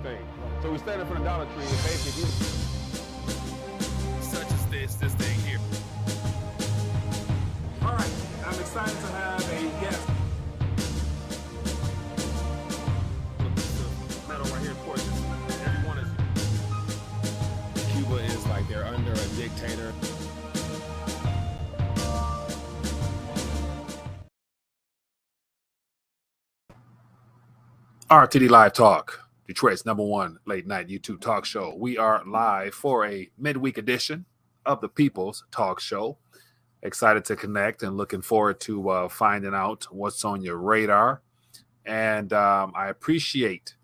thing. So we stand in front of Dollar Tree and basically such as this thing here. All right, I'm excited to have a guest. Metal right here, of course. Everyone is. Cuba is like they're under a dictator. RTD Live Talk, Detroit's #1 late night YouTube talk show. We are live for a midweek edition of the People's Talk Show. Excited to connect and looking forward to finding out what's on your radar. And I appreciate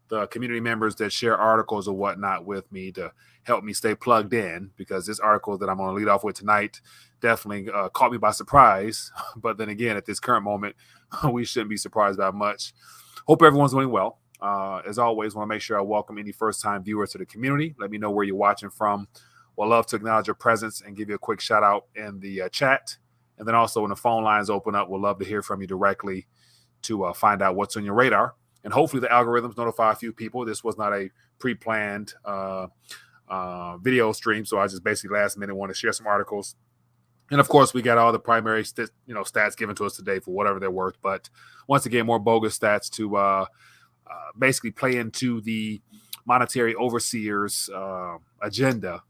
the community members that share articles or whatnot with me to help me stay plugged in, because this article that I'm going to lead off with tonight definitely caught me by surprise. But then again, at this current moment, we shouldn't be surprised by much. Hope everyone's doing well. As always, want to make sure I welcome any first-time viewers to the community. Let me know where you're watching from. We'll love to acknowledge your presence and give you a quick shout-out in the chat. And then also when the phone lines open up, we'll love to hear from you directly to find out what's on your radar. And hopefully the algorithms notify a few people. This was not a pre-planned video stream, so I just basically last minute want to share some articles. And of course, we got all the primary stats given to us today for whatever they're worth. But once again, more bogus stats to basically play into the monetary overseers' agenda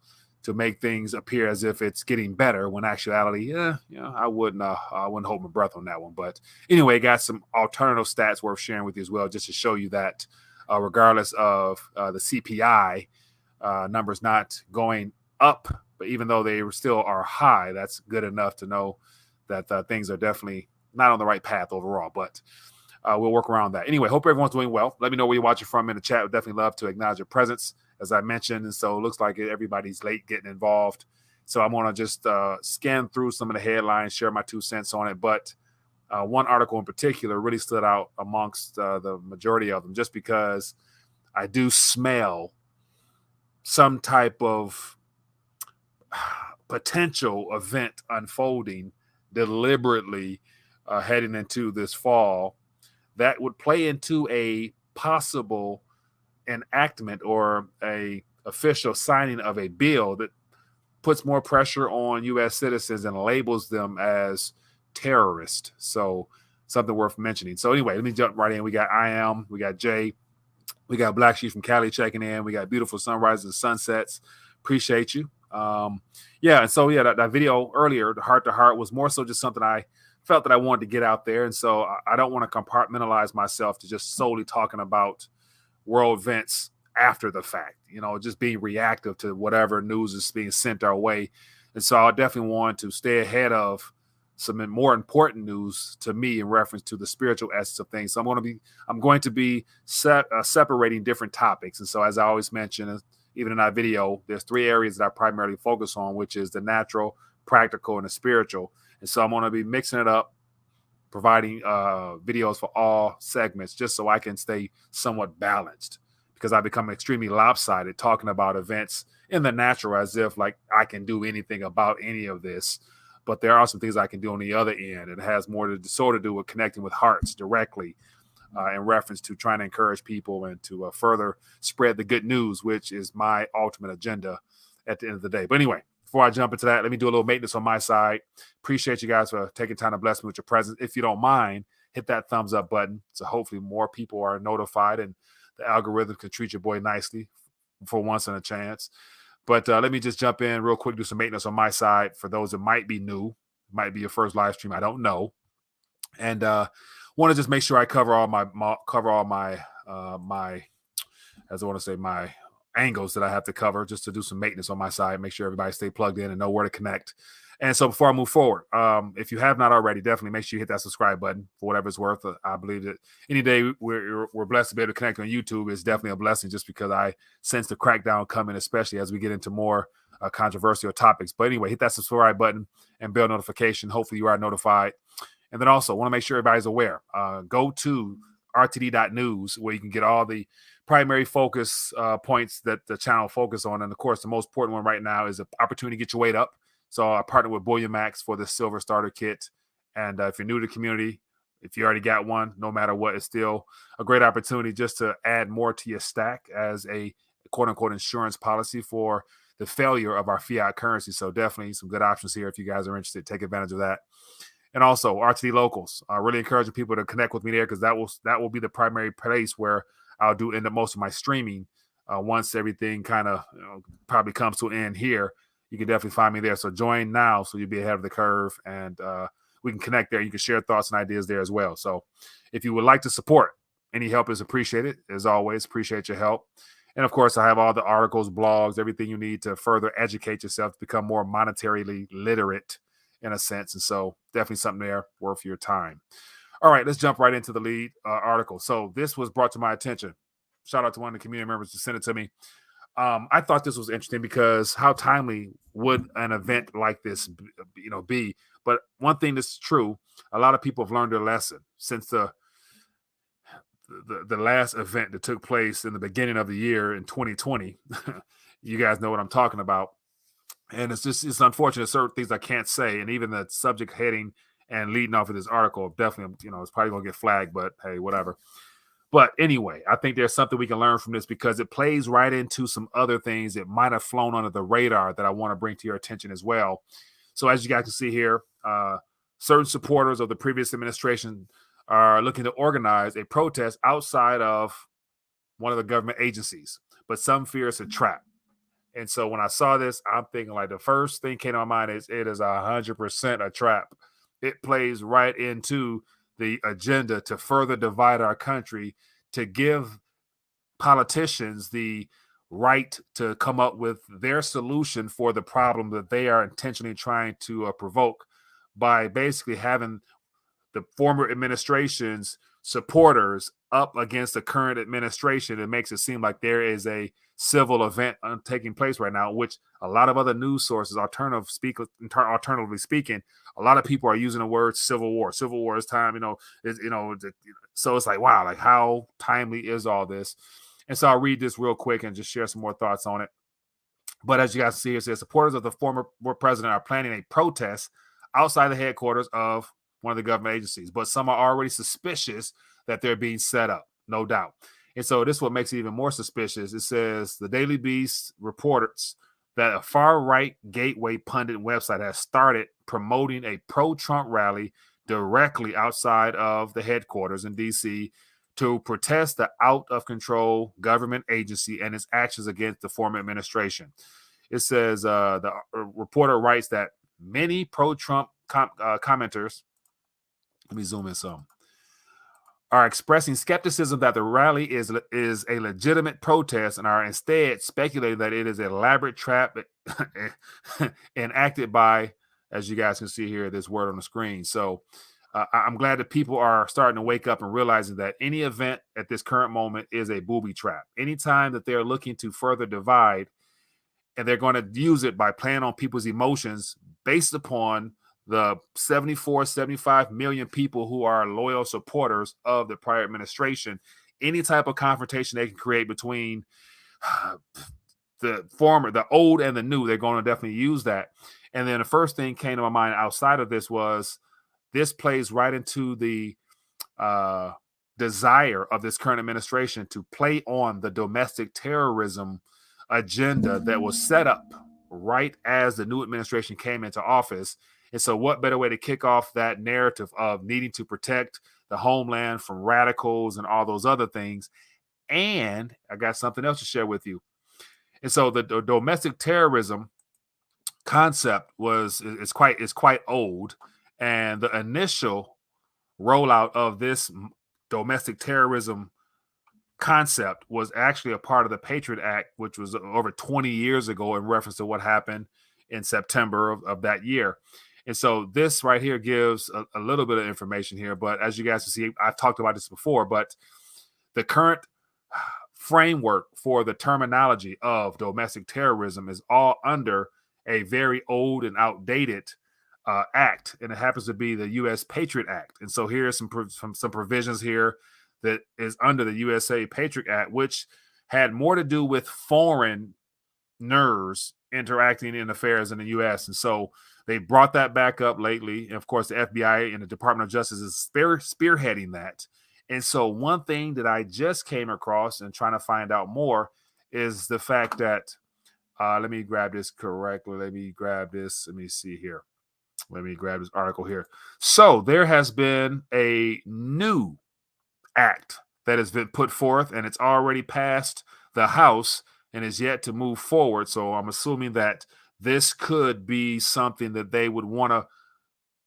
to make things appear as if it's getting better, when actuality, I wouldn't hold my breath on that one. But anyway, got some alternative stats worth sharing with you as well, just to show you that regardless of the CPI numbers not going up, but even though they still are high, that's good enough to know that things are definitely not on the right path overall. But we'll work around that. Anyway, hope everyone's doing well. Let me know where you're watching from in the chat. Would definitely love to acknowledge your presence, as I mentioned. And so it looks like everybody's late getting involved. So I'm going to just scan through some of the headlines, share my 2 cents on it. But one article in particular really stood out amongst the majority of them, just because I do smell some type of potential event unfolding deliberately heading into this fall that would play into a possible enactment or a official signing of a bill that puts more pressure on U.S. citizens and labels them as terrorists. So something worth mentioning. So anyway, let me jump right in. We got IM, we got Jay, we got Black Sheep from Cali checking in. We got beautiful sunrises and sunsets. Appreciate you. That video earlier, the heart to heart, was more so just something I felt that I wanted to get out there. And so I don't want to compartmentalize myself to just solely talking about world events after the fact, just being reactive to whatever news is being sent our way. And so I definitely want to stay ahead of some more important news to me in reference to the spiritual essence of things. So I'm going to be separating different topics. And so, as I always mention, even in that video, there's 3 areas that I primarily focus on, which is the natural, practical, and the spiritual. And so I'm going to be mixing it up, providing videos for all segments, just so I can stay somewhat balanced, because I become extremely lopsided talking about events in the natural as if like I can do anything about any of this. But there are some things I can do on the other end. It has more to sort of do with connecting with hearts directly in reference to trying to encourage people and to further spread the good news, which is my ultimate agenda at the end of the day. But anyway, before I jump into that, let me do a little maintenance on my side. Appreciate you guys for taking time to bless me with your presence. If you don't mind, hit that thumbs up button so hopefully more people are notified and the algorithm can treat your boy nicely for once in a chance. But let me just jump in real quick, do some maintenance on my side for those that might be new, might be your first live stream. I don't know. And want to just make sure I cover all my my angles that I have to cover, just to do some maintenance on my side, make sure everybody stay plugged in and know where to connect. And so before I move forward, if you have not already, definitely make sure you hit that subscribe button for whatever it's worth. I believe that any day we're blessed to be able to connect on YouTube is definitely a blessing, just because I sense the crackdown coming, especially as we get into more controversial topics. But anyway, hit that subscribe button and bell notification. Hopefully you are notified. And then also want to make sure everybody's aware. Go to rtd.news, where you can get all the primary focus points that the channel focus on. And of course, the most important one right now is the opportunity to get your weight up. So I partnered with Bullion Max for the Silver Starter Kit. And if you're new to the community, If you already got one, no matter what, it's still a great opportunity just to add more to your stack as a quote unquote insurance policy for the failure of our fiat currency. So definitely some good options here if you guys are interested. Take advantage of that. And also RTD Locals. Really encouraging people to connect with me there because that will be the primary place where I'll do end up most of my streaming once everything kind of probably comes to an end here. You can definitely find me there. So join now so you'll be ahead of the curve, and we can connect there. You can share thoughts and ideas there as well. So if you would like to support, any help is appreciated. As always, appreciate your help. And of course, I have all the articles, blogs, everything you need to further educate yourself to become more monetarily literate in a sense. And so definitely something there worth your time. All right, let's jump right into the lead article. So this was brought to my attention. Shout out to one of the community members who sent it to me. I thought this was interesting because how timely would an event like this, be? But one thing that's true, a lot of people have learned their lesson since the last event that took place in the beginning of the year in 2020. You guys know what I'm talking about. And it's unfortunate, certain things I can't say. And even the subject heading and leading off of this article, definitely, it's probably going to get flagged, but hey, whatever. But anyway, I think there's something we can learn from this because it plays right into some other things that might have flown under the radar that I want to bring to your attention as well. So as you guys can see here, certain supporters of the previous administration are looking to organize a protest outside of one of the government agencies, but some fear it's a trap. And so when I saw this, I'm thinking like the first thing came to my mind is it is 100% a trap. It plays right into the agenda to further divide our country, to give politicians the right to come up with their solution for the problem that they are intentionally trying to provoke by basically having the former administration's supporters up against the current administration. It makes it seem like there is a civil event taking place right now, which a lot of other news sources, alternatively speaking, a lot of people are using the word civil war. Civil war is time, so it's like, wow, like how timely is all this? And so I'll read this real quick and just share some more thoughts on it. But as you guys see, it says supporters of the former president are planning a protest outside the headquarters of one of the government agencies, but some are already suspicious that they're being set up, no doubt. And so this is what makes it even more suspicious. It says the Daily Beast reports that a far-right gateway pundit website has started promoting a pro-Trump rally directly outside of the headquarters in D.C. to protest the out-of-control government agency and its actions against the former administration. It says the reporter writes that many pro-Trump commenters, let me zoom in some, are expressing skepticism that the rally is a legitimate protest and are instead speculating that it is an elaborate trap enacted by, as you guys can see here, this word on the screen. So I'm glad that people are starting to wake up and realizing that any event at this current moment is a booby trap. Anytime that they're looking to further divide, and they're going to use it by playing on people's emotions based upon the 75 million people who are loyal supporters of the prior administration, any type of confrontation they can create between the old and the new, they're going to definitely use that. And then the first thing came to my mind outside of this was this plays right into the desire of this current administration to play on the domestic terrorism agenda that was set up right as the new administration came into office. And so what better way to kick off that narrative of needing to protect the homeland from radicals and all those other things? And I got something else to share with you. And so the domestic terrorism concept is quite old. And the initial rollout of this domestic terrorism concept was actually a part of the Patriot Act, which was over 20 years ago in reference to what happened in September of that year. And so this right here gives a little bit of information here. But as you guys can see, I've talked about this before, but the current framework for the terminology of domestic terrorism is all under a very old and outdated act, and it happens to be the U.S. Patriot Act. And so here are some provisions here that is under the USA Patriot Act, which had more to do with foreigners interacting in affairs in the U.S. And so they brought that back up lately. And of course, the FBI and the Department of Justice is spearheading that. And so one thing that I just came across and trying to find out more is the fact that, let me grab this correctly. Let me grab this. Let me see here. Let me grab this article here. So there has been a new act that has been put forth, and it's already passed the House and is yet to move forward. So I'm assuming that this could be something that they would want to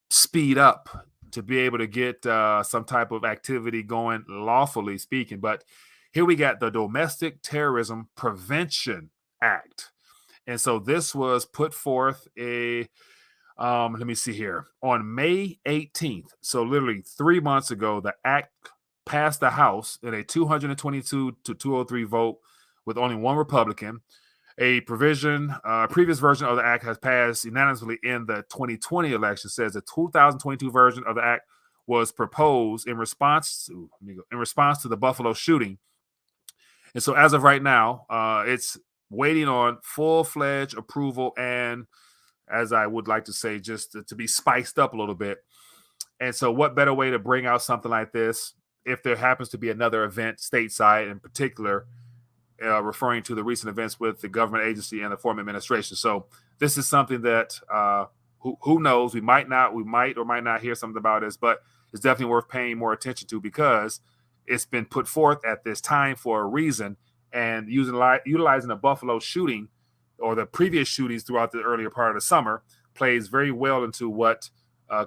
speed up to be able to get some type of activity going, lawfully speaking. But here we got the Domestic Terrorism Prevention Act. And so this was put forth let me see here, on May 18th. So literally 3 months ago, the act passed the House in a 222 to 203 vote with only one Republican. A previous version of the act has passed unanimously in the 2020 election. Says the 2022 version of the act was proposed in response to the Buffalo shooting. And so as of right now, it's waiting on full-fledged approval and, as I would like to say, just to be spiced up a little bit. And so what better way to bring out something like this if there happens to be another event stateside, in particular, referring to the recent events with the government agency and the former administration. So this is something that who knows, we might or might not hear something about this, but it's definitely worth paying more attention to because it's been put forth at this time for a reason. And utilizing the Buffalo shooting or the previous shootings throughout the earlier part of the summer plays very well into what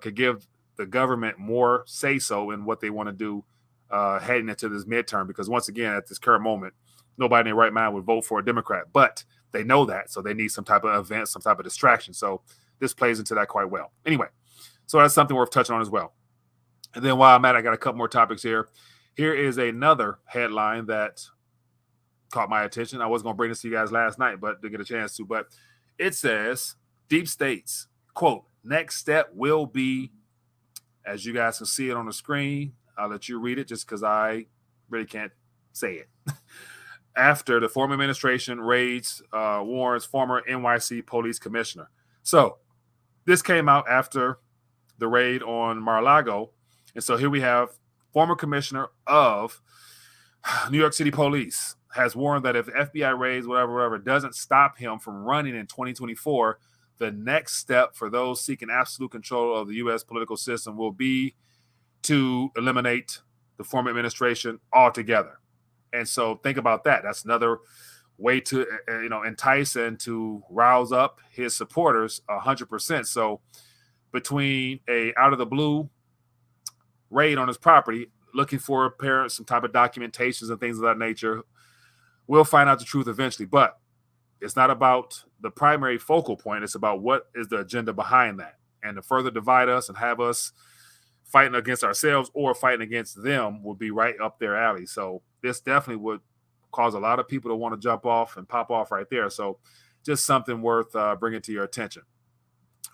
could give the government more say-so in what they want to do heading into this midterm. Because once again, at this current moment, nobody in their right mind would vote for a Democrat, but they know that. So they need some type of event, some type of distraction. So this plays into that quite well. Anyway, so that's something worth touching on as well. And then while I'm at it, I got a couple more topics here. Here is another headline that caught my attention. I was going to bring this to you guys last night, but didn't get a chance to. But it says, Deep States, quote, next step will be, as you guys can see it on the screen, I'll let you read it just because I really can't say it. After the former administration raids Warren's former NYC police commissioner. So this came out after the raid on Mar-a-Lago. And so here we have former commissioner of New York City Police has warned that if the FBI raids whatever doesn't stop him from running in 2024, the next step for those seeking absolute control of the U.S. political system will be to eliminate the former administration altogether. And so think about that. That's another way to entice and to rouse up his supporters 100%. So between a out of the blue raid on his property, looking for some type of documentations and things of that nature, we'll find out the truth eventually. But it's not about the primary focal point. It's about what is the agenda behind that. And to further divide us and have us fighting against ourselves or fighting against them would be right up their alley. So this definitely would cause a lot of people to want to jump off and pop off right there. So just something worth bringing to your attention.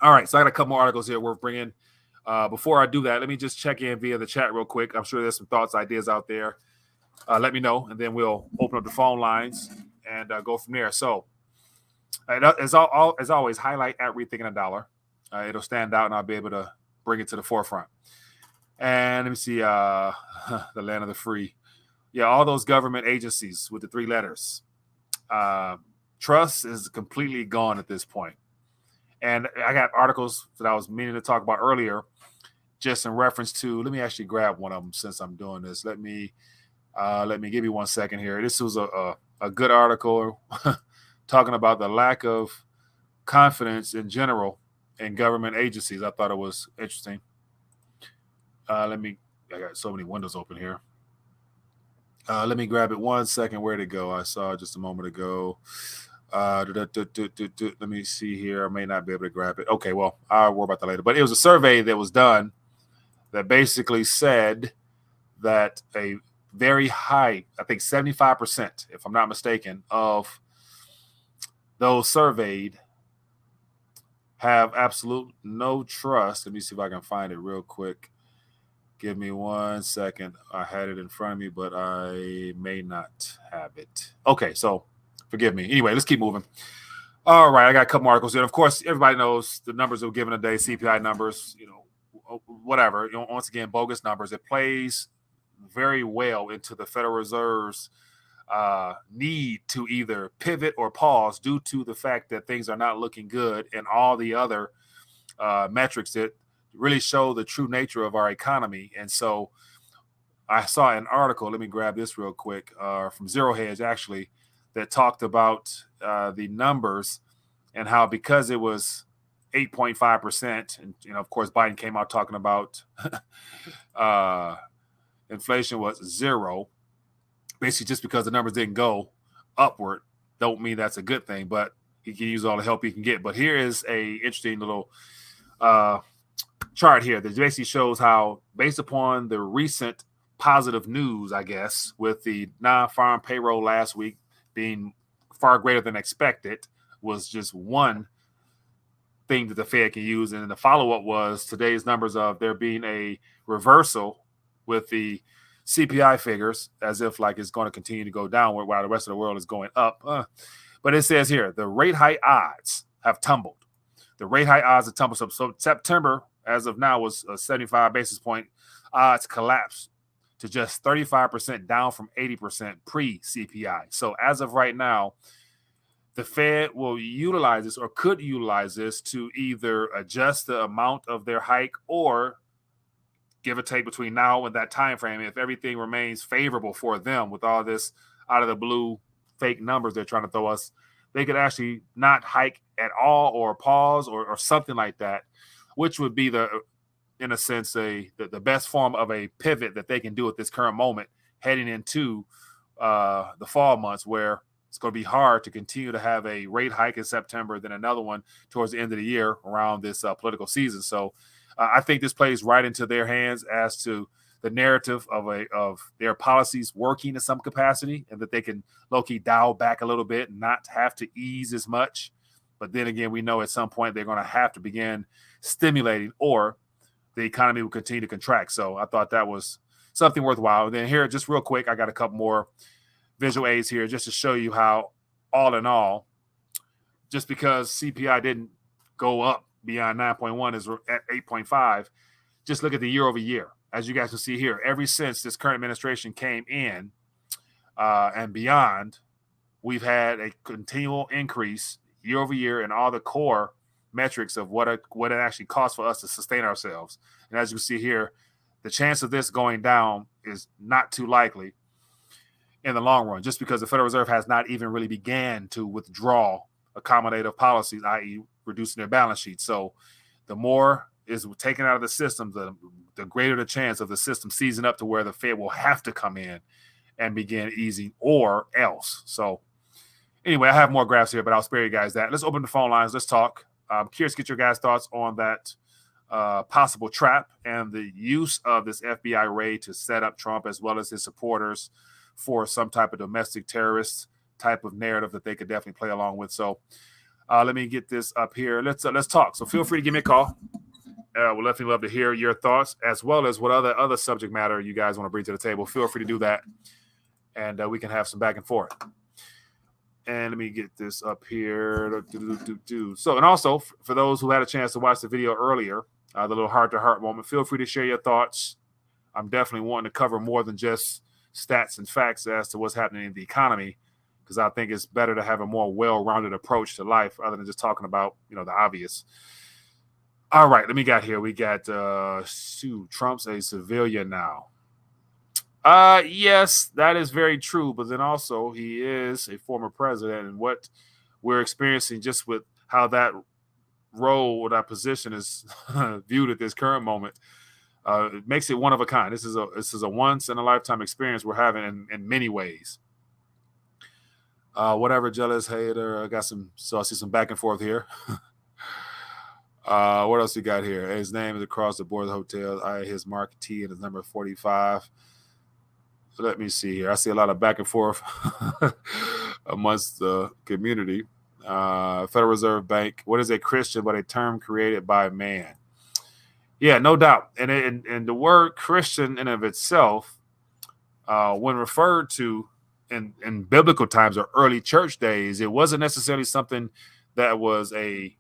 All right, so I got a couple more articles here worth bringing. Before I do that, let me just check in via the chat real quick. I'm sure there's some thoughts, ideas out there. Let me know, and then we'll open up the phone lines and go from there. So as always, highlight at Rethinking a Dollar. It'll stand out, and I'll be able to bring it to the forefront. And let me see, the land of the free. Yeah, all those government agencies with the three letters. Trust is completely gone at this point. And I got articles that I was meaning to talk about earlier, just in reference to, let me actually grab one of them since I'm doing this. Let me give you 1 second here. This was a good article talking about the lack of confidence in general in government agencies. I thought it was interesting. I got so many windows open here. Let me grab it 1 second. Where'd it go? I saw it just a moment ago. Let me see here. I may not be able to grab it. Okay, well, I'll worry about that later. But it was a survey that was done that basically said that a very high, I think 75%, if I'm not mistaken, of those surveyed have absolute no trust. Let me see if I can find it real quick. Give me 1 second. I had it in front of me, but I may not have it. Okay, so forgive me. Anyway, let's keep moving. All right, I got a couple more articles here. Of course, everybody knows the numbers that were given today, CPI numbers, whatever. Once again, bogus numbers. It plays very well into the Federal Reserve's need to either pivot or pause due to the fact that things are not looking good and all the other metrics that really show the true nature of our economy. And so I saw an article, let me grab this real quick, from Zero Hedge actually, that talked about the numbers and how because it was 8.5%, and of course Biden came out talking about inflation was zero, basically just because the numbers didn't go upward, don't mean that's a good thing, but he can use all the help he can get. But here is a interesting little chart here that basically shows how, based upon the recent positive news, I guess, with the non-farm payroll last week being far greater than expected, was just one thing that the Fed can use. And then the follow-up was today's numbers of there being a reversal with the CPI figures, as if like it's going to continue to go downward while the rest of the world is going up. But it says here, the rate hike odds have tumbled. The rate hike odds have tumbled. So September, as of now, was a 75 basis point. Odds collapsed to just 35%, down from 80% pre-CPI. So as of right now, the Fed will utilize this or could utilize this to either adjust the amount of their hike or give or take between now and that time frame. If everything remains favorable for them with all this out of the blue fake numbers they're trying to throw us, they could actually not hike at all or pause or something like that, which would be in a sense, the best form of a pivot that they can do at this current moment, heading into the fall months, where it's going to be hard to continue to have a rate hike in September, then another one towards the end of the year around this political season. So I think this plays right into their hands as to the narrative of their policies working in some capacity, and that they can low-key dial back a little bit and not have to ease as much. But then again, we know at some point they're going to have to begin stimulating, or the economy will continue to contract. So I thought that was something worthwhile. And then here, just real quick, I got a couple more visual aids here just to show you how, all in all, just because CPI didn't go up beyond 9.1 is at 8.5, just look at the year over year. As you guys can see here, ever since this current administration came in and beyond, we've had a continual increase year over year in all the core metrics of what it actually costs for us to sustain ourselves. And as you can see here, the chance of this going down is not too likely in the long run, just because the Federal Reserve has not even really began to withdraw accommodative policies, i.e. reducing their balance sheet. So the more is taken out of the system, the greater the chance of the system seizing up to where the Fed will have to come in and begin easing or else. So anyway, I have more graphs here, but I'll spare you guys that. Let's open the phone lines. Let's talk. I'm curious to get your guys' thoughts on that possible trap and the use of this FBI raid to set up Trump as well as his supporters for some type of domestic terrorist type of narrative that they could definitely play along with. So let me get this up here. Let's talk. So feel free to give me a call. We'll definitely love to hear your thoughts, as well as what other subject matter you guys want to bring to the table. Feel free to do that, and we can have some back and forth. And let me get this up here. So, and also, for those who had a chance to watch the video earlier, the little heart-to-heart moment, feel free to share your thoughts. I'm definitely wanting to cover more than just stats and facts as to what's happening in the economy, because I think it's better to have a more well-rounded approach to life rather than just talking about, the obvious. All right, we got Trump's a civilian now. Yes, that is very true. But then also he is a former president, and what we're experiencing just with how that role or that position is viewed at this current moment, it makes it one of a kind. This is a once in a lifetime experience we're having in many ways. Whatever, jealous hater. I see some back and forth here. What else we got here? His name is across the board hotels. His marquee and his number 45. So let me see here. I see a lot of back and forth amongst the community. Federal Reserve Bank. What is a Christian but a term created by man? Yeah, no doubt. And the word Christian in of itself, when referred to in biblical times or early church days, it wasn't necessarily something that was a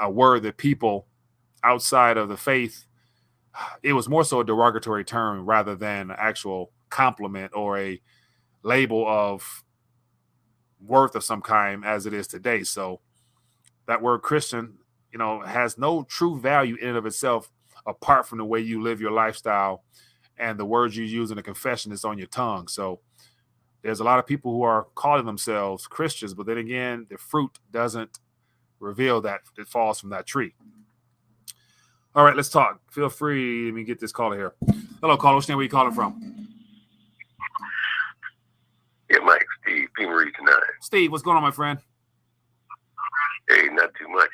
word that people outside of the faith, it was more so a derogatory term rather than an actual compliment or a label of worth of some kind as it is today. So that word Christian, has no true value in and of itself apart from the way you live your lifestyle and the words you use in a confession that's on your tongue. So there's a lot of people who are calling themselves Christians, but then again, the fruit doesn't reveal that it falls from that tree. All right, let's talk. Feel free. Let me get this caller here. Hello, caller. What's your name? Where you calling from? Yeah, Mike, Steve, P. Marie tonight. Steve, what's going on, my friend? Hey, not too much.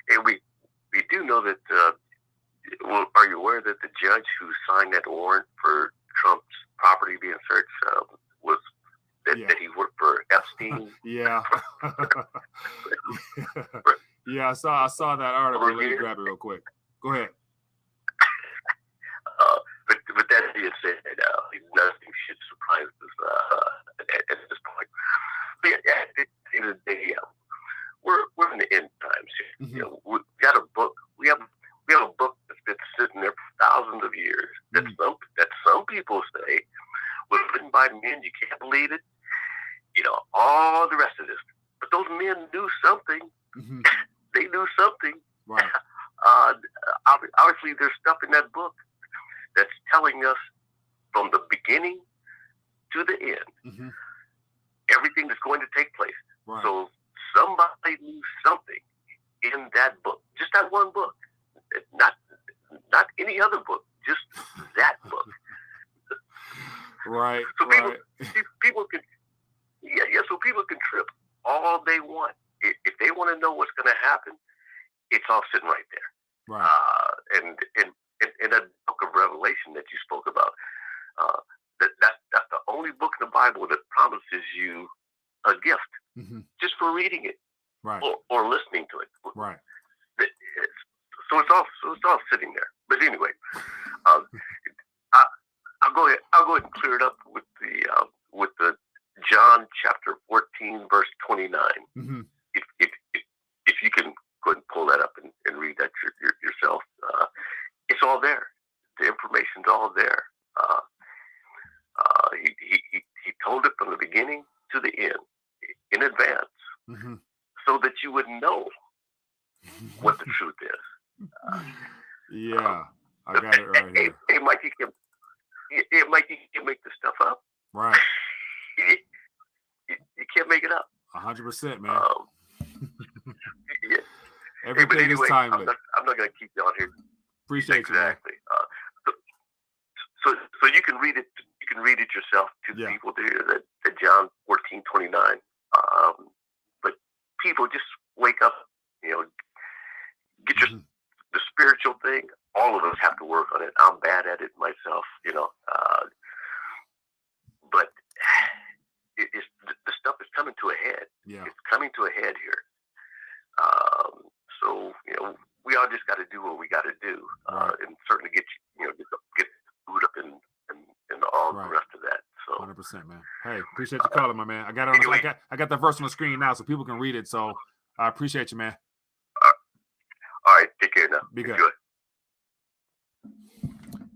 Hey, we do know that, are you aware that the judge who signed that warrant for Trump's property being searched was that he worked for Epstein? Yeah. Yeah, I saw that article. Let me grab it real quick. Go ahead. But that being said, nothing should surprise us at this point. But yeah, at the end of the day, we're in the end times here. Mm-hmm. We got a book. We have a book that's been sitting there for thousands of years. That some people say was written by men. You can't believe it. All the rest of this. But those men knew something. Mm-hmm. They knew something. Right. Obviously, there's stuff in that book that's telling us from the beginning to the end everything that's going to take place. Right. So somebody knew something in that book, just that one book, not any other book, just that book. Right. So right. people can, so people can trip all they want. If they want to know what's going to happen, it's all sitting right there. Right. And in that book of Revelation that you spoke about, that's the only book in the Bible that promises you a gift just for reading it, right, or listening to it. Right. So it's all sitting there. But anyway, I'll go ahead and clear it up with the John chapter 14 verse 29. Mm-hmm. If you can go ahead and pull that up and read that yourself, it's all there. The information's all there. He told it from the beginning to the end in advance, so that you would know what the truth is. Yeah, I got it right here. Hey, Mike, you can make this stuff up. Right. You can't make it up. 100%, man. Yeah. Everything is timely. I'm not going to keep you on here. Appreciate exactly. So you can read it. You can read it yourself to the people there. That John 14:29. But people just wake up. Get the spiritual thing. All of us have to work on it. I'm bad at it myself. But the stuff is coming to a head. Yeah. It's coming to a head here. So we all just got to do what we got to do, and certainly get food up and all the rest of that. So 100%, man. Hey, appreciate you calling, my man. I got it on. Anyway, I got the verse on the screen now, so people can read it. So I appreciate you, man. All right, take care now. Be good.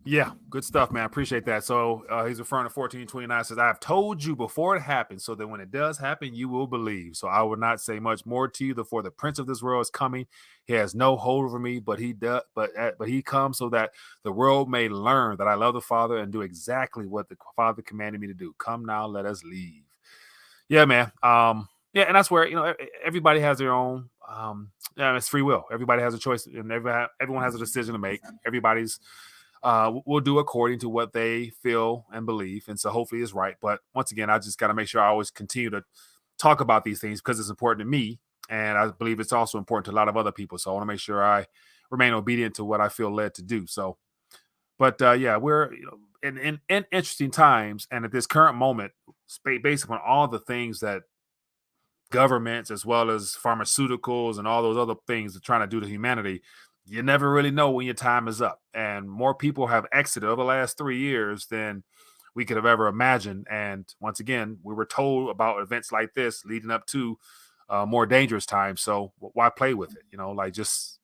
Yeah, good stuff, man. I appreciate that. So he's referring to 14:29. Says, "I have told you before it happens, so that when it does happen, you will believe. So I will not say much more to you. For the prince of this world is coming. He has no hold over me, but he does. But he comes so that the world may learn that I love the Father and do exactly what the Father commanded me to do. Come now, let us leave." Yeah, man. Yeah, and that's where everybody has their own. It's free will. Everybody has a choice, and everyone has a decision to make. Everybody's. Will do according to what they feel and believe. And so hopefully it's right. But once again, I just got to make sure I always continue to talk about these things because it's important to me. And I believe it's also important to a lot of other people. So I want to make sure I remain obedient to what I feel led to do. So, but we're in interesting times. And at this current moment, based upon all the things that governments as well as pharmaceuticals and all those other things are trying to do to humanity, you never really know when your time is up. And more people have exited over the last 3 years than we could have ever imagined. And once again, we were told about events like this leading up to more dangerous times. So why play with it? Like just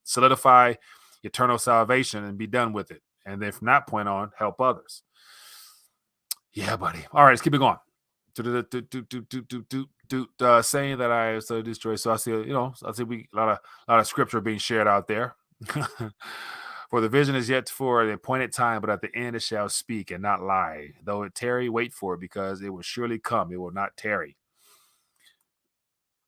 solidify eternal salvation and be done with it. And then from that point on, help others. Yeah, buddy. All right, let's keep it going. Saying that I so destroy. So I see, I see a lot of scripture being shared out there. For the vision is yet for the appointed time, but at the end it shall speak and not lie. Though it tarry, wait for it, because it will surely come. It will not tarry.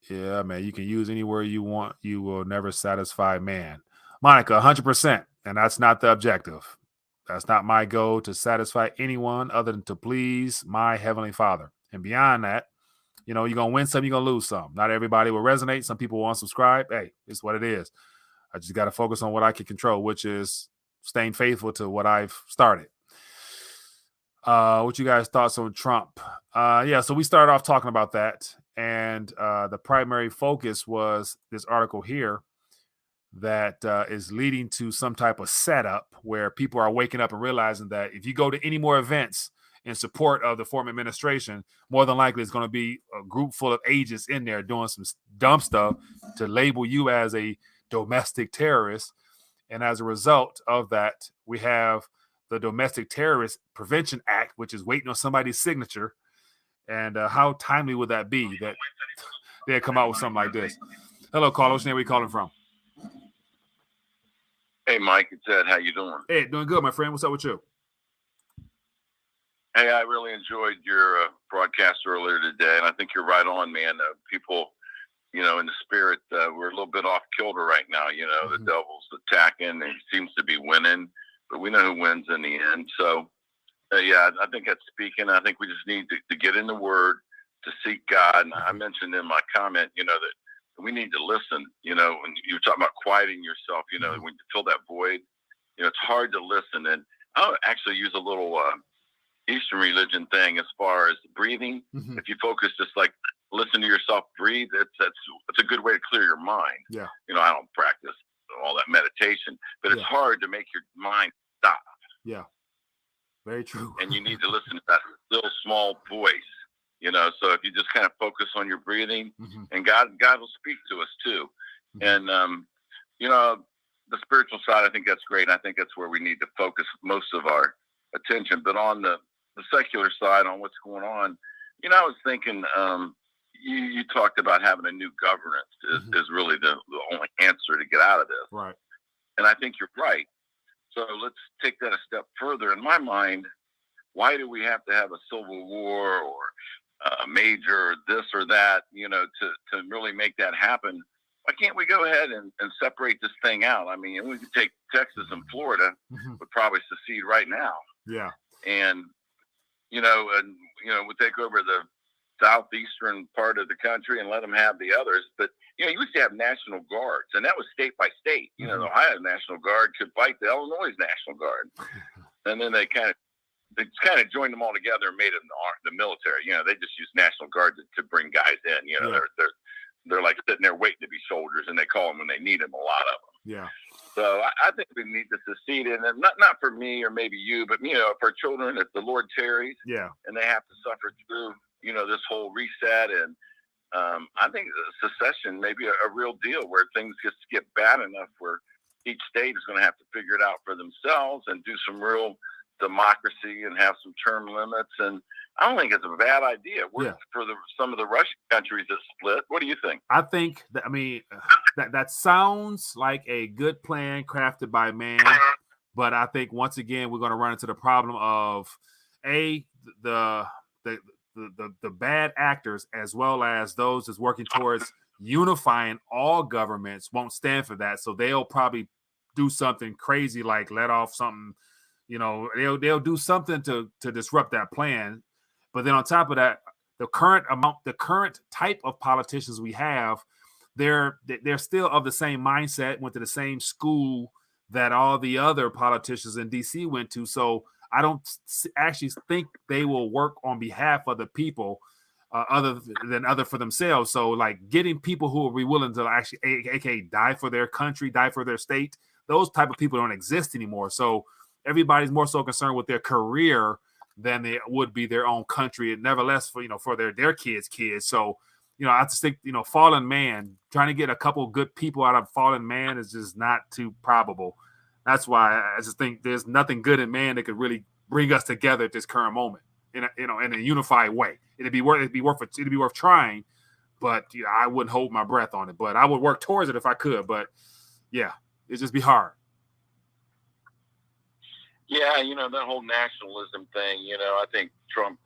Yeah, man, you can use any word you want. You will never satisfy man. Monica, 100%. And that's not the objective. That's not my goal to satisfy anyone other than to please my Heavenly Father. And beyond that, you're going to win some, you're going to lose some. Not everybody will resonate. Some people will unsubscribe. Hey, it's what it is. I just got to focus on what I can control, which is staying faithful to what I've started. What you guys' thoughts on Trump? So we started off talking about that. And the primary focus was this article here that is leading to some type of setup where people are waking up and realizing that if you go to any more events in support of the former administration, more than likely it's going to be a group full of agents in there doing some dumb stuff to label you as a domestic terrorist. And as a result of that, we have the Domestic Terrorist Prevention Act, which is waiting on somebody's signature. And how timely would that be that they'd come out with something like this? Hello, caller. What's your name? Where you calling from? Hey, Mike. It's Ed. How you doing? Hey, doing good, my friend. What's up with you? Hey, I really enjoyed your broadcast earlier today, and I think you're right on, man. People, in the spirit, we're a little bit off kilter right now. The devil's attacking, and he seems to be winning, but we know who wins in the end. So, I think that's speaking. I think we just need to get in the Word, to seek God. And I mentioned in my comment, that we need to listen. When you were talking about quieting yourself, when you feel that void, it's hard to listen. And I'll actually use a little Eastern religion thing as far as breathing. Mm-hmm. If you focus, just like listen to yourself breathe, it's a good way to clear your mind. Yeah. I don't practice all that meditation, but it's hard to make your mind stop. Yeah. Very true. And you need to listen to that little small voice, so if you just kind of focus on your breathing, and God will speak to us too. And, the spiritual side, I think that's great. I think that's where we need to focus most of our attention. But on the secular side, on what's going on, I was thinking, you talked about having a new governance is really the only answer to get out of this. Right. And I think you're right. So let's take that a step further. In my mind, why do we have to have a civil war or a major this or that, to really make that happen? Why can't we go ahead and separate this thing out? I mean, we could take Texas and Florida would probably secede right now. Yeah. And, we take over the southeastern part of the country and let them have the others. But, you used to have National Guards, and that was state by state. The Ohio National Guard could fight the Illinois National Guard. And then they kind of joined them all together and made them the military. They just use National Guard to bring guys in. They're like sitting there waiting to be soldiers, and they call them when they need them, a lot of them. Yeah. So I think we need to secede, and not for me or maybe you, but, for children, if the Lord tarries, and they have to suffer through, this whole reset. And I think secession may be a real deal where things just get bad enough where each state is going to have to figure it out for themselves and do some real democracy and have some term limits. And I don't think it's a bad idea. For some of the Russian countries that split. What do you think? I think that sounds like a good plan crafted by man, but I think once again we're going to run into the problem of the bad actors as well as those that's working towards unifying all governments won't stand for that. So they'll probably do something crazy like let off something. They'll do something to disrupt that plan. But then on top of that, the current type of politicians we have, they're still of the same mindset, went to the same school that all the other politicians in DC went to. So I don't actually think they will work on behalf of the people other for themselves. So like getting people who will be willing to actually, aka die for their country, die for their state, those type of people don't exist anymore. So everybody's more so concerned with their career than they would be their own country, and nevertheless for their kids. So I just think, fallen man, trying to get a couple good people out of fallen man is just not too probable. That's why I just think there's nothing good in man that could really bring us together at this current moment in a unified way. It'd be worth trying, but I wouldn't hold my breath on it. But I would work towards it if I could. But yeah, it'd just be hard. Yeah, that whole nationalism thing, I think Trump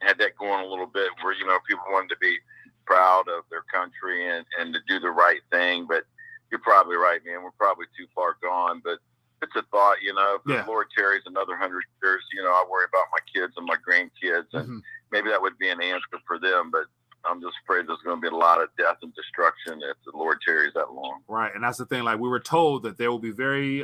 had that going a little bit where, people wanted to be proud of their country and to do the right thing. But you're probably right, man. We're probably too far gone. But it's a thought, if the Lord tarries another 100 years, I worry about my kids and my grandkids. And maybe that would be an answer for them. But I'm just afraid there's going to be a lot of death and destruction if the Lord tarries that long. Right. And that's the thing. Like, we were told that there will be very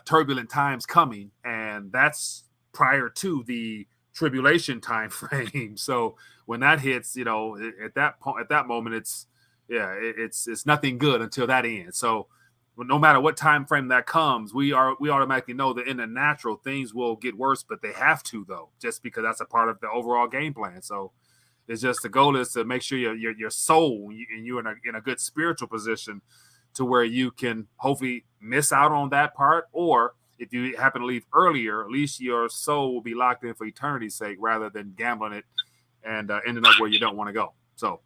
turbulent times coming, and that's prior to the tribulation time frame. So when that hits, at that moment, it's nothing good until that ends. So no matter what time frame that comes, we automatically know that in the natural things will get worse, but they have to, though, just because that's a part of the overall game plan. So it's just, the goal is to make sure your soul and you're in a good spiritual position to where you can hopefully miss out on that part, or if you happen to leave earlier, at least your soul will be locked in for eternity's sake rather than gambling it and ending up where you don't want to go. So,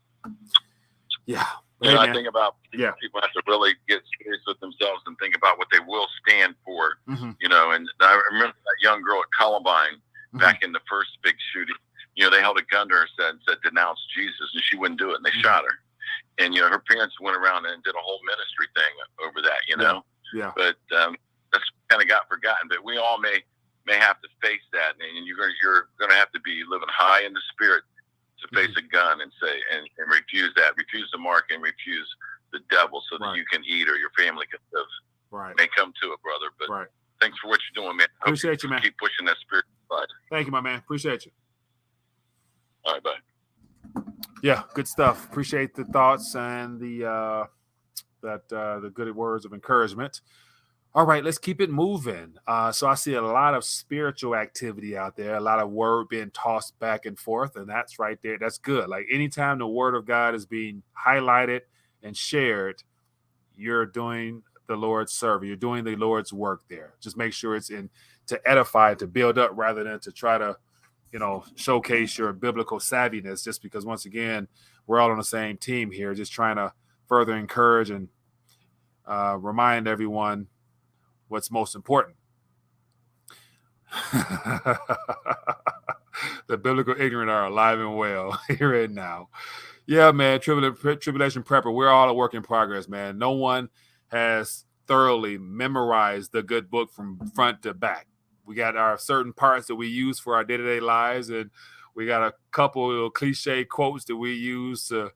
yeah. I think about people have to really get serious with themselves and think about what they will stand for, and I remember that young girl at Columbine back in the first big shooting, they held a gun to her and said, denounce Jesus, and she wouldn't do it, and they shot her. And, her parents went around and did a whole ministry thing over that, Yeah. But that's kind of got forgotten. But we all may have to face that. And you're going to have to be living high in the spirit to face a gun and say, and refuse that. Refuse the mark and refuse the devil so that you can eat or your family can live. Right. May come to it, brother. But thanks for what you're doing, man. Appreciate you, man. Keep pushing that spirit. Thank you, my man. Appreciate you. All right, bye. Yeah, good stuff. Appreciate the thoughts and the good words of encouragement. All right, let's keep it moving. So I see a lot of spiritual activity out there, a lot of word being tossed back and forth, and that's right there. That's good. Like, anytime the word of God is being highlighted and shared, you're doing the Lord's service. You're doing the Lord's work there. Just make sure it's in to edify, to build up, rather than to try to showcase your biblical savviness, just because, once again, we're all on the same team here, just trying to further encourage and remind everyone what's most important. The biblical ignorant are alive and well here and now. Yeah, man, tribulation prepper, we're all a work in progress, man. No one has thoroughly memorized the good book from front to back. We got our certain parts that we use for our day-to-day lives, and we got a couple of cliche quotes that we use to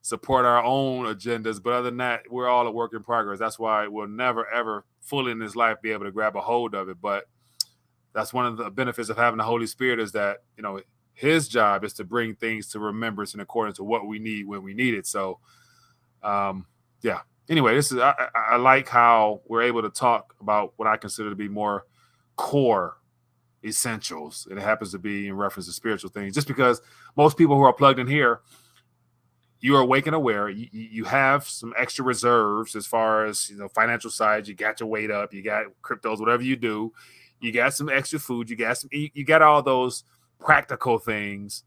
support our own agendas. But other than that, we're all a work in progress. That's why we'll never, ever fully in this life be able to grab a hold of it. But that's one of the benefits of having the Holy Spirit, is that, his job is to bring things to remembrance in accordance to what we need when we need it. So, yeah. Anyway, I like how we're able to talk about what I consider to be more core essentials. It happens to be in reference to spiritual things, just because most people who are plugged in here, you are awake and aware. You have some extra reserves as far as financial side. You got your weight up, you got cryptos, whatever you do, you got some extra food, you got all those practical things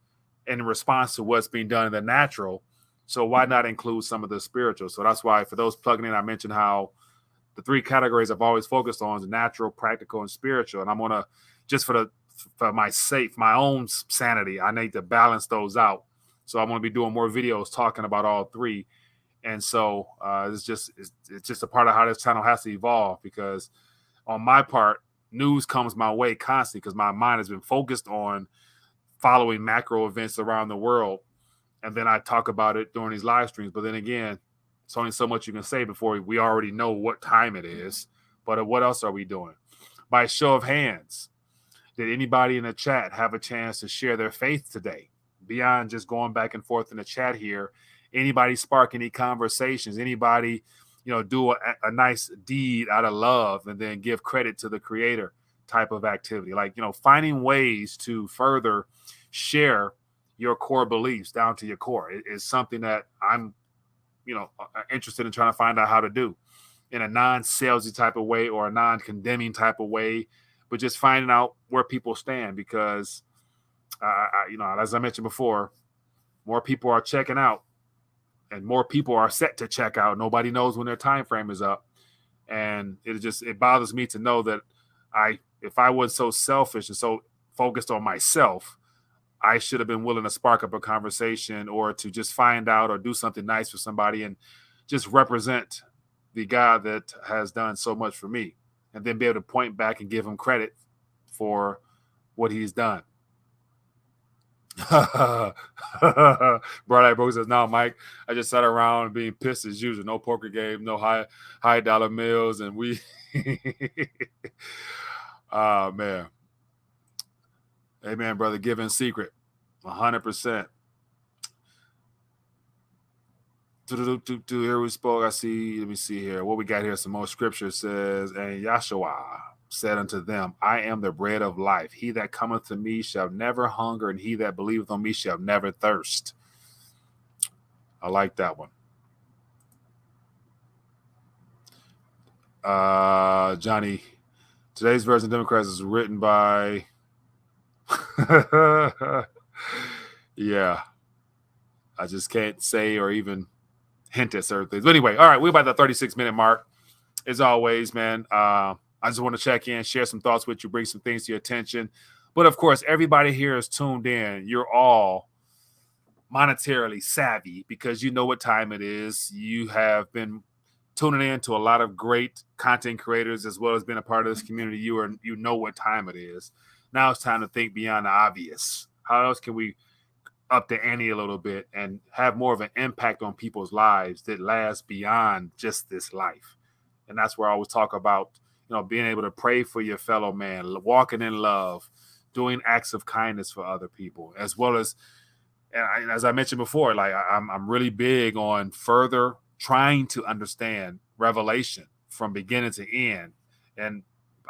in response to what's being done in the natural. So why not include some of the spiritual? So that's why, for those plugging in, I mentioned how the three categories I've always focused on is natural, practical, and spiritual. And I'm going to, just for my own sanity, I need to balance those out. So I'm going to be doing more videos talking about all three. And so it's just a part of how this channel has to evolve, because on my part, news comes my way constantly, because my mind has been focused on following macro events around the world. And then I talk about it during these live streams. But then again, it's only so much you can say before we already know what time it is. But what else are we doing? By show of hands, did anybody in the chat have a chance to share their faith today? Beyond just going back and forth in the chat here, anybody spark any conversations? Anybody, do a nice deed out of love and then give credit to the Creator type of activity? Like, finding ways to further share your core beliefs down to your core. It is something that I'm, interested in trying to find out how to do in a non-salesy type of way or a non-condemning type of way, but just finding out where people stand because, as I mentioned before, more people are checking out and more people are set to check out. Nobody knows when their time frame is up. And it bothers me to know that if I was so selfish and so focused on myself, I should have been willing to spark up a conversation or to just find out or do something nice for somebody and just represent the God that has done so much for me and then be able to point back and give him credit for what he's done. Bright Eye Bro says, "No, Mike, I just sat around being pissed as usual. No poker game, no high dollar meals, and we." Oh man, amen, brother. Give in secret, 100%. Here we spoke. I see. Let me see here. What we got here? Some more scripture says, and Yahshua said unto them, I am the bread of life. He that cometh to me shall never hunger, and he that believeth on me shall never thirst. I like that one. Johnny, today's version of Democrats is written by yeah. I just can't say or even hint at certain things. But anyway, all right, we're about the 36-minute mark. As always, man, I just want to check in, share some thoughts with you, bring some things to your attention. But of course, everybody here is tuned in. You're all monetarily savvy because you know what time it is. You have been tuning in to a lot of great content creators as well as being a part of this community. You know what time it is. Now it's time to think beyond the obvious. How else can we up the ante a little bit and have more of an impact on people's lives that lasts beyond just this life? And that's where I always talk about, being able to pray for your fellow man, walking in love, doing acts of kindness for other people, as well as, and as I mentioned before, like I'm really big on further trying to understand Revelation from beginning to end. And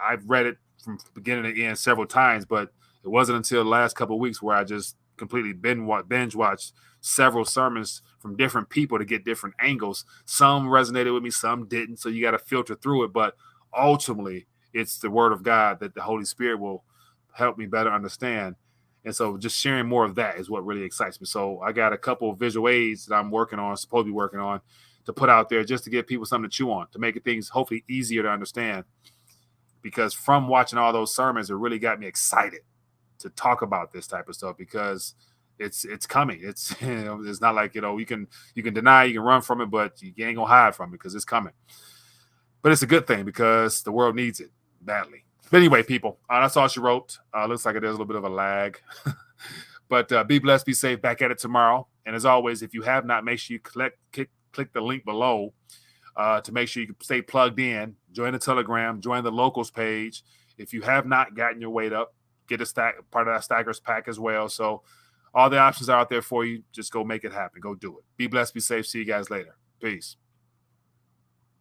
I've read it from beginning to end several times, but it wasn't until the last couple of weeks where I just completely binge watched several sermons from different people to get different angles. Some resonated with me, some didn't. So you got to filter through it. But ultimately, it's the word of God that the Holy Spirit will help me better understand. And so just sharing more of that is what really excites me. So I got a couple of visual aids that I'm supposed to be working on to put out there just to give people something to chew on, to make things hopefully easier to understand. Because from watching all those sermons, it really got me excited to talk about this type of stuff because it's coming. It's it's not like you can deny, you can run from it, but you ain't gonna hide from it because it's coming. But it's a good thing because the world needs it badly. But anyway, people, that's all she wrote. Looks like there's a little bit of a lag, but be blessed, be safe. Back at it tomorrow. And as always, if you have not, make sure you click the link below to make sure you can stay plugged in. Join the Telegram, join the locals page. If you have not gotten your weight up, get part of that Staggers pack as well. So all the options are out there for you. Just go make it happen. Go do it. Be blessed, be safe. See you guys later. Peace.